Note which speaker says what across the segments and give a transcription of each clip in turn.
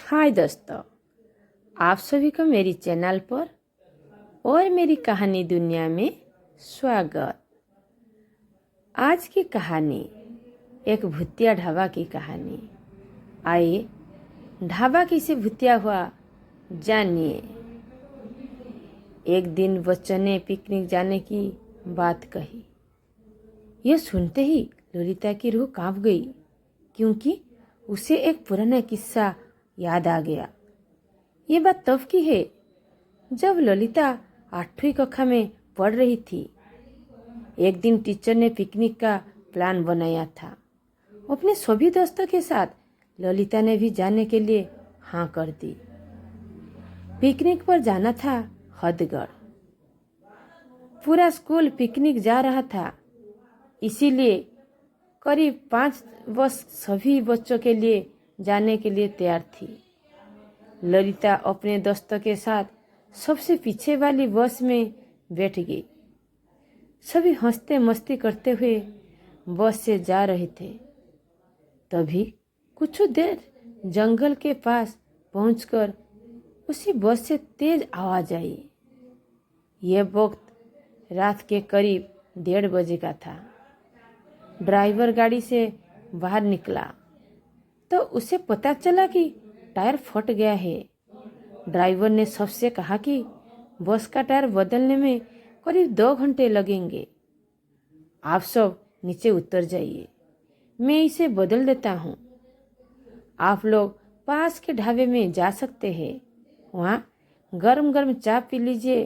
Speaker 1: हाय दोस्तों, आप सभी को मेरी चैनल पर और मेरी कहानी दुनिया में स्वागत। आज की कहानी एक भूतिया ढाबा की कहानी। आइए ढाबा कैसे भूतिया हुआ जानिए। एक दिन बच्चों ने पिकनिक जाने की बात कही। यह सुनते ही ललिता की रूह कांप गई, क्योंकि उसे एक पुराना किस्सा याद आ गया। ये बात तब की है जब ललिता 8वीं कक्षा में पढ़ रही थी। एक दिन टीचर ने पिकनिक का प्लान बनाया था। अपने सभी दोस्तों के साथ ललिता ने भी जाने के लिए हाँ कर दी। पिकनिक पर जाना था हदगढ़। पूरा स्कूल पिकनिक जा रहा था, इसीलिए करीब 5 बस सभी बच्चों के लिए जाने के लिए तैयार थी। ललिता अपने दोस्तों के साथ सबसे पीछे वाली बस में बैठ गई। सभी हंसते मस्ती करते हुए बस से जा रहे थे। तभी कुछ देर जंगल के पास पहुंचकर उसी बस से तेज आवाज आई। यह वक्त रात के करीब 1:30 बजे का था। ड्राइवर गाड़ी से बाहर निकला तो उसे पता चला कि टायर फट गया है। ड्राइवर ने सबसे कहा कि बस का टायर बदलने में करीब 2 घंटे लगेंगे। आप सब नीचे उतर जाइए, मैं इसे बदल देता हूँ। आप लोग पास के ढाबे में जा सकते हैं, वहाँ गर्म गर्म चाय पी लीजिए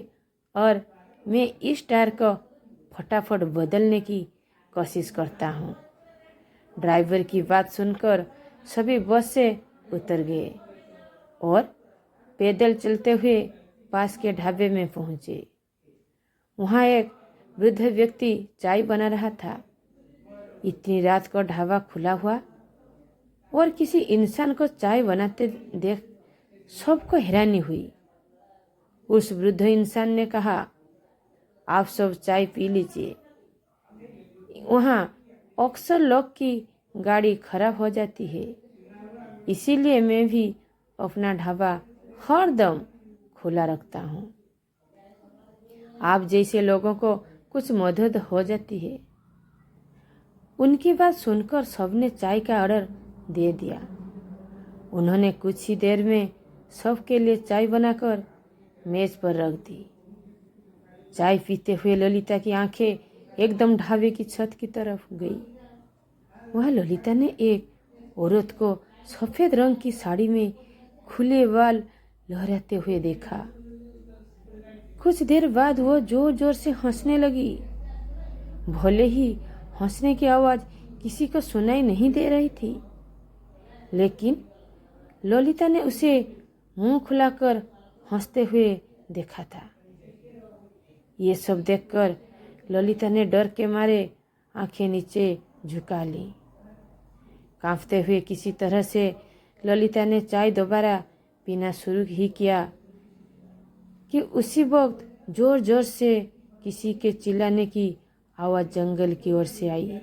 Speaker 1: और मैं इस टायर को फटाफट बदलने की कोशिश करता हूँ। ड्राइवर की बात सुनकर सभी बस से उतर गए और पैदल चलते हुए पास के ढाबे में पहुंचे। वहां एक वृद्ध व्यक्ति चाय बना रहा था। इतनी रात को ढाबा खुला हुआ और किसी इंसान को चाय बनाते देख सबको हैरानी हुई। उस वृद्ध इंसान ने कहा, आप सब चाय पी लीजिए, वहाँ अक्सर लोग की गाड़ी खराब हो जाती है, इसीलिए मैं भी अपना ढाबा हर दम खुला रखता हूँ। आप जैसे लोगों को कुछ मदद हो जाती है। उनकी बात सुनकर सबने चाय का ऑर्डर दे दिया। उन्होंने कुछ ही देर में सबके लिए चाय बनाकर मेज पर रख दी। चाय पीते हुए ललिता की आंखें एकदम ढाबे की छत की तरफ गई। वहाँ ललिता ने एक औरत को सफेद रंग की साड़ी में खुले बाल लहराते हुए देखा। कुछ देर बाद वो जोर जोर से हंसने लगी। भले ही हंसने की आवाज किसी को सुनाई नहीं दे रही थी, लेकिन ललिता ने उसे मुंह खुलाकर हंसते हुए देखा था। ये सब देखकर ललिता ने डर के मारे आंखें नीचे झुका ली। कांपते हुए किसी तरह से ललिता ने चाय दोबारा पीना शुरू ही किया कि उसी वक्त जोर जोर से किसी के चिल्लाने की आवाज जंगल की ओर से आई।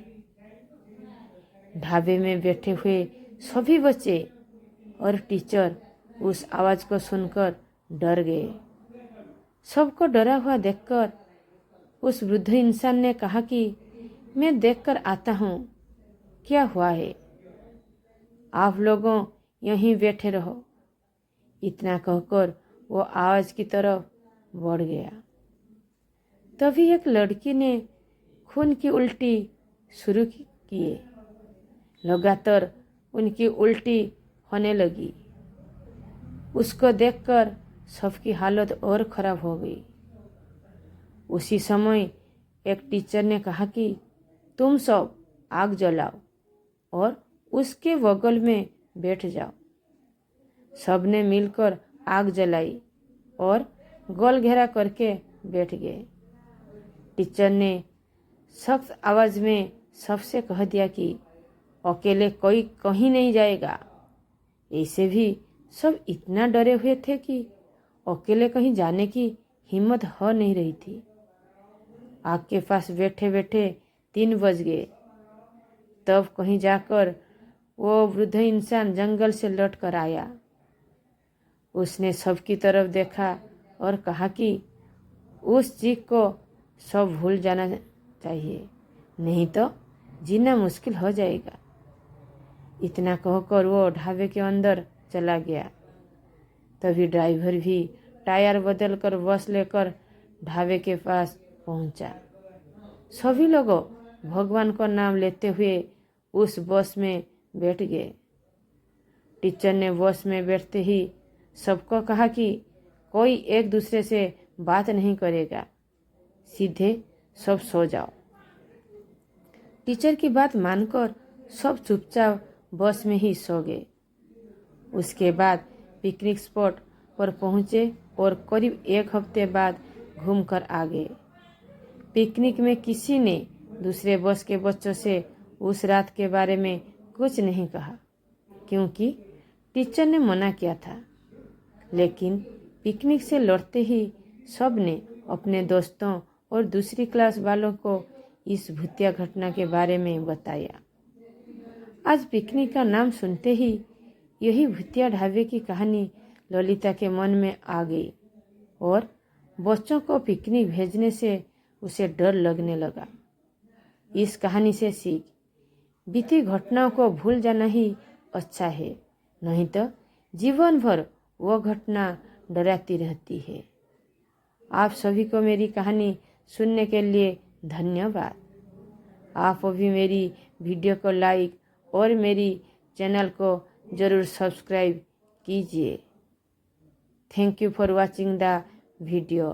Speaker 1: ढाबे में बैठे हुए सभी बच्चे और टीचर उस आवाज को सुनकर डर गए। सबको डरा हुआ देखकर उस वृद्ध इंसान ने कहा कि मैं देखकर आता हूँ क्या हुआ है, आप लोगों यहीं बैठे रहो। इतना कहकर वो आवाज की तरफ बढ़ गया। तभी एक लड़की ने खून की उल्टी शुरू किए। लगातार उनकी उल्टी होने लगी। उसको देखकर सबकी हालत और खराब हो गई। उसी समय एक टीचर ने कहा कि तुम सब आग जलाओ और उसके बगल में बैठ जाओ। सबने मिलकर आग जलाई और गोल घेरा करके बैठ गए। टीचर ने सख्त आवाज में सबसे कह दिया कि अकेले कोई कहीं नहीं जाएगा। ऐसे भी सब इतना डरे हुए थे कि अकेले कहीं जाने की हिम्मत हो नहीं रही थी। आग के पास बैठे बैठे 3 बज गए। तब कहीं जाकर वो वृद्ध इंसान जंगल से लौट कर आया। उसने सबकी तरफ देखा और कहा कि उस चीख को सब भूल जाना चाहिए, नहीं तो जीना मुश्किल हो जाएगा। इतना कहकर वो ढाबे के अंदर चला गया। तभी ड्राइवर भी टायर बदलकर बस लेकर ढाबे के पास पहुंचा। सभी लोग भगवान का नाम लेते हुए उस बस में बैठ गए। टीचर ने बस में बैठते ही सबको कहा कि कोई एक दूसरे से बात नहीं करेगा, सीधे सब सो जाओ। टीचर की बात मानकर सब चुपचाप बस में ही सो गए। उसके बाद पिकनिक स्पॉट पर पहुंचे और करीब 1 हफ्ते बाद घूमकर आ गए। पिकनिक में किसी ने दूसरे बस के बच्चों से उस रात के बारे में कुछ नहीं कहा, क्योंकि टीचर ने मना किया था। लेकिन पिकनिक से लौटते ही सब ने अपने दोस्तों और दूसरी क्लास वालों को इस भूतिया घटना के बारे में बताया। आज पिकनिक का नाम सुनते ही यही भूतिया ढाबे की कहानी ललिता के मन में आ गई और बच्चों को पिकनिक भेजने से उसे डर लगने लगा। इस कहानी से सीख, बीती घटनाओं को भूल जाना ही अच्छा है, नहीं तो जीवन भर वो घटना डराती रहती है। आप सभी को मेरी कहानी सुनने के लिए धन्यवाद। आप अभी मेरी वीडियो को लाइक और मेरी चैनल को ज़रूर सब्सक्राइब कीजिए। Thank you for watching the video.